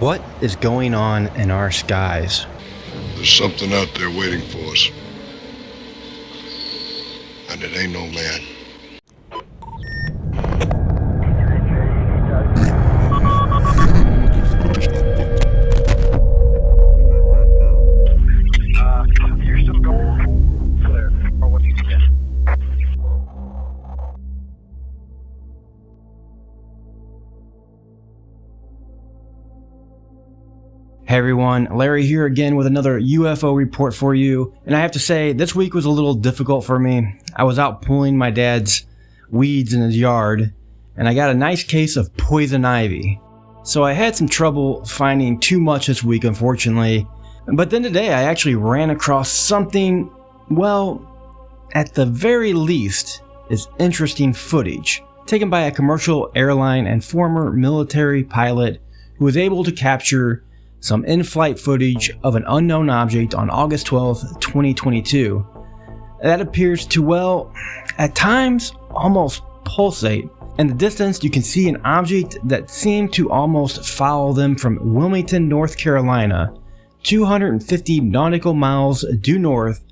What is going on in our skies? There's something out there waiting for us. And it ain't no man. You're still going clear. Or what do you get? Hey everyone, Larry here again with another UFO report for you. And I have to say, this week was a little difficult for me. I was out pulling my dad's weeds in his yard, and I got a nice case of poison ivy. So I had some trouble finding too much this week, unfortunately. But then today I actually ran across something, well, at the very least, is interesting footage taken by a commercial airline and former military pilot who was able to capture some in-flight footage of an unknown object on August 12th, 2022. That appears to, well, at times almost pulsate. In the distance you can see an object that seemed to almost follow them from Wilmington, North Carolina, 250 nautical miles due north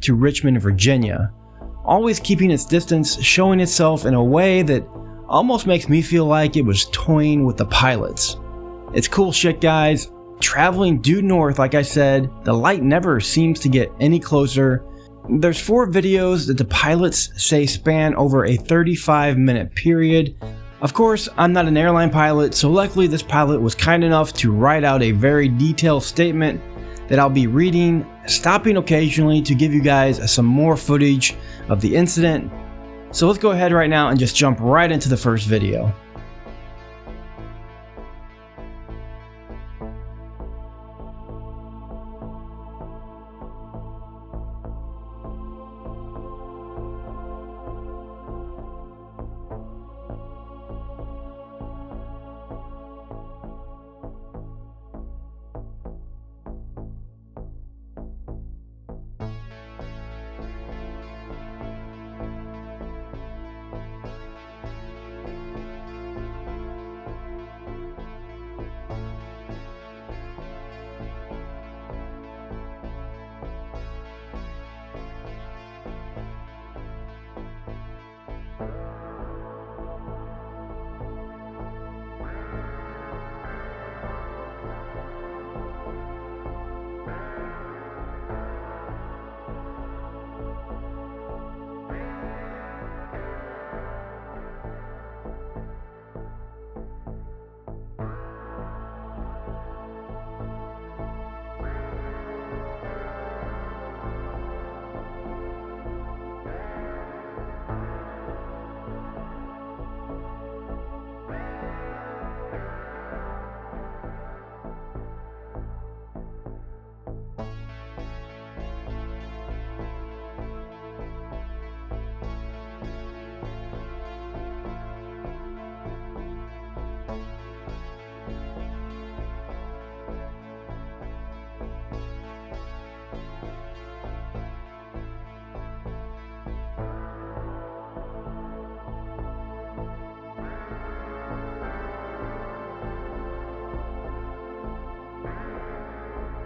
to Richmond, Virginia, always keeping its distance, showing itself in a way that almost makes me feel like it was toying with the pilots. It's cool shit, guys. Traveling due north, like I said, the light never seems to get any closer. There's 4 videos that the pilots say span over a 35-minute period. Of course, I'm not an airline pilot, so luckily this pilot was kind enough to write out a very detailed statement that I'll be reading, stopping occasionally to give you guys some more footage of the incident. So let's go ahead right now and just jump right into the first video.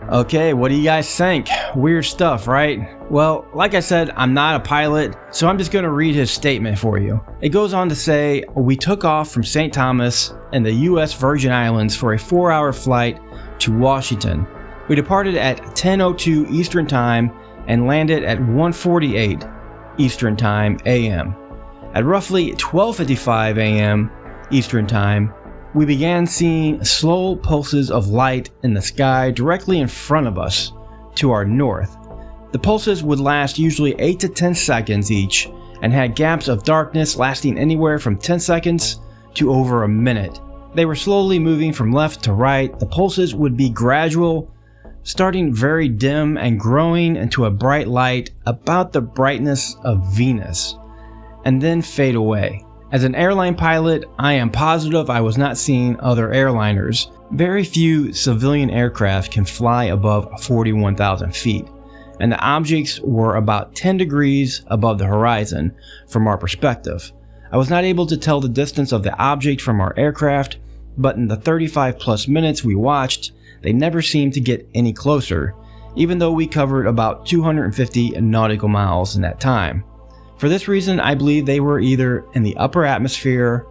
Okay, what do you guys think? Weird stuff, right? Well, like I said, I'm not a pilot, so I'm just going to read his statement for you. It goes on to say, "We took off from St. Thomas and the U.S. Virgin Islands for a 4-hour flight to Washington. We departed at 10:02 Eastern Time and landed at 1:48 Eastern Time AM. At roughly 12:55 AM Eastern Time, we began seeing slow pulses of light in the sky directly in front of us, to our north. The pulses would last usually 8 to 10 seconds each, and had gaps of darkness lasting anywhere from 10 seconds to over a minute. They were slowly moving from left to right. The pulses would be gradual, starting very dim and growing into a bright light about the brightness of Venus, and then fade away. As an airline pilot, I am positive I was not seeing other airliners. Very few civilian aircraft can fly above 41,000 feet, and the objects were about 10 degrees above the horizon from our perspective. I was not able to tell the distance of the object from our aircraft, but in the 35 plus minutes we watched, they never seemed to get any closer, even though we covered about 250 nautical miles in that time. For this reason, I believe they were either in the upper atmosphere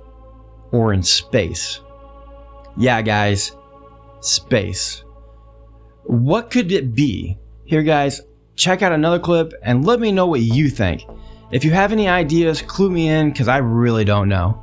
or in space. Yeah, guys, space. What could it be? Here, guys, check out another clip and let me know what you think. If you have any ideas, clue me in, because I really don't know.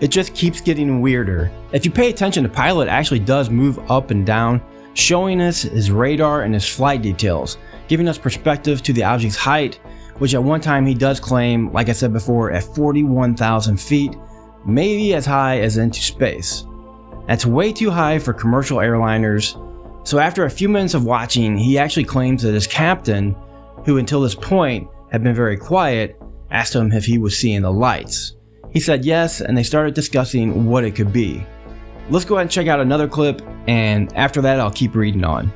It just keeps getting weirder. If you pay attention, the pilot actually does move up and down, showing us his radar and his flight details, giving us perspective to the object's height, which at one time he does claim, like I said before, at 41,000 feet, maybe as high as into space. That's way too high for commercial airliners, so after a few minutes of watching, he actually claims that his captain, who until this point had been very quiet, asked him if he was seeing the lights. He said yes, and they started discussing what it could be. Let's go ahead and check out another clip, and after that I'll keep reading on.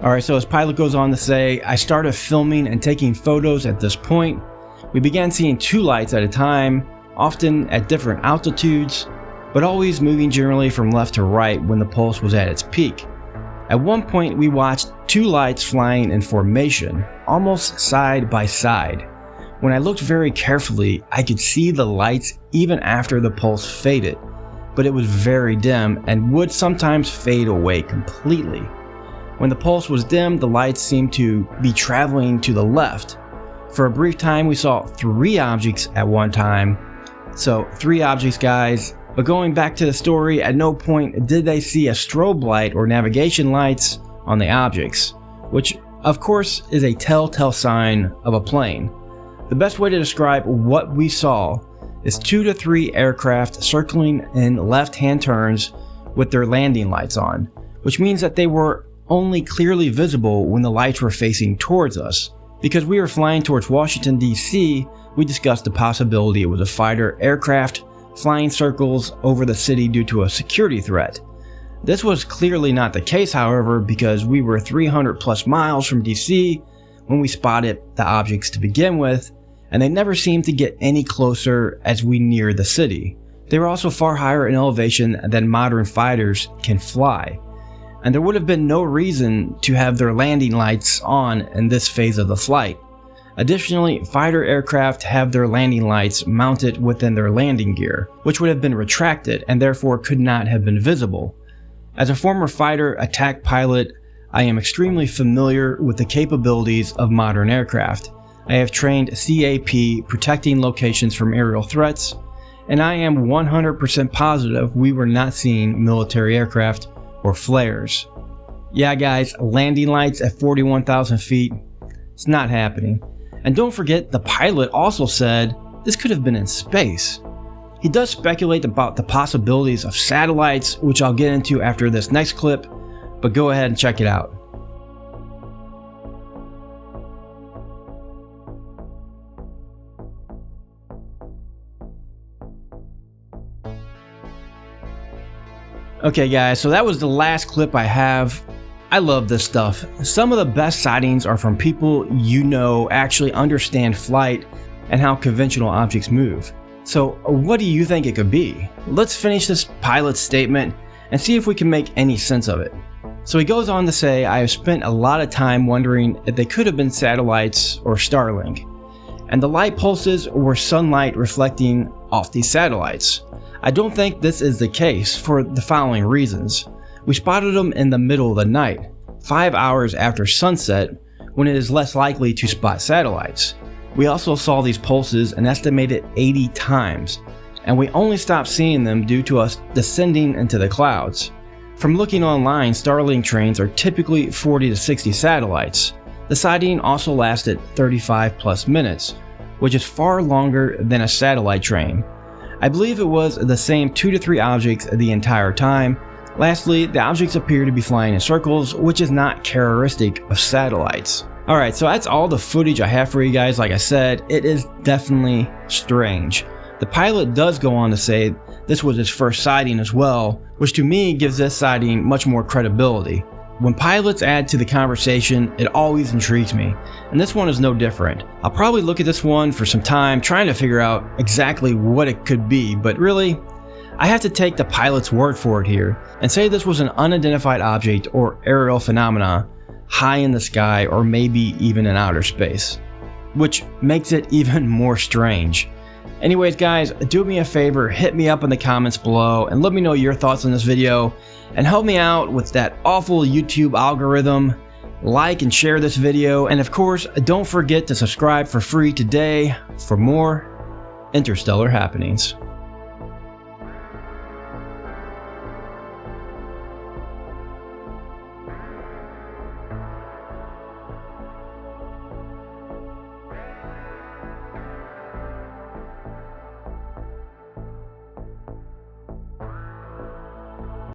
Alright, so as pilot goes on to say, I started filming and taking photos at this point. We began seeing two lights at a time, often at different altitudes, but always moving generally from left to right when the pulse was at its peak. At one point we watched two lights flying in formation, almost side by side. When I looked very carefully, I could see the lights even after the pulse faded, but it was very dim and would sometimes fade away completely. When the pulse was dim, the lights seemed to be traveling to the left. For a brief time we saw three objects at one time. So 3 objects, guys. But going back to the story, at no point did they see a strobe light or navigation lights on the objects, which of course is a telltale sign of a plane. The best way to describe what we saw is 2 to 3 aircraft circling in left-hand turns with their landing lights on, which means that they were only clearly visible when the lights were facing towards us. Because we were flying towards Washington, D.C., we discussed the possibility it was a fighter aircraft flying circles over the city due to a security threat. This was clearly not the case, however, because we were 300 plus miles from DC when we spotted the objects to begin with, and they never seemed to get any closer as we neared the city. They were also far higher in elevation than modern fighters can fly, and there would have been no reason to have their landing lights on in this phase of the flight. Additionally, fighter aircraft have their landing lights mounted within their landing gear, which would have been retracted and therefore could not have been visible. As a former fighter attack pilot, I am extremely familiar with the capabilities of modern aircraft. I have trained CAP protecting locations from aerial threats, and I am 100% positive we were not seeing military aircraft or flares. Yeah guys, landing lights at 41,000 feet, it's not happening. And don't forget, the pilot also said this could have been in space. He does speculate about the possibilities of satellites, which I'll get into after this next clip, but go ahead and check it out. Okay guys, so that was the last clip I have. I love this stuff. Some of the best sightings are from people you know actually understand flight and how conventional objects move. So what do you think it could be? Let's finish this pilot's statement and see if we can make any sense of it. So he goes on to say, I have spent a lot of time wondering if they could have been satellites or Starlink. And the light pulses were sunlight reflecting off these satellites. I don't think this is the case for the following reasons. We spotted them in the middle of the night, 5 hours after sunset, when it is less likely to spot satellites. We also saw these pulses an estimated 80 times, and we only stopped seeing them due to us descending into the clouds. From looking online, Starlink trains are typically 40 to 60 satellites. The sighting also lasted 35 plus minutes, which is far longer than a satellite train. I believe it was the same 2 to 3 objects the entire time. Lastly, the objects appear to be flying in circles, which is not characteristic of satellites. Alright, so that's all the footage I have for you guys. Like I said, it is definitely strange. The pilot does go on to say this was his first sighting as well, which to me gives this sighting much more credibility. When pilots add to the conversation, it always intrigues me, and this one is no different. I'll probably look at this one for some time trying to figure out exactly what it could be, but really, I have to take the pilot's word for it here and say this was an unidentified object or aerial phenomena high in the sky or maybe even in outer space, which makes it even more strange. Anyways guys, do me a favor, hit me up in the comments below and let me know your thoughts on this video and help me out with that awful YouTube algorithm. Like and share this video, and of course don't forget to subscribe for free today for more interstellar happenings.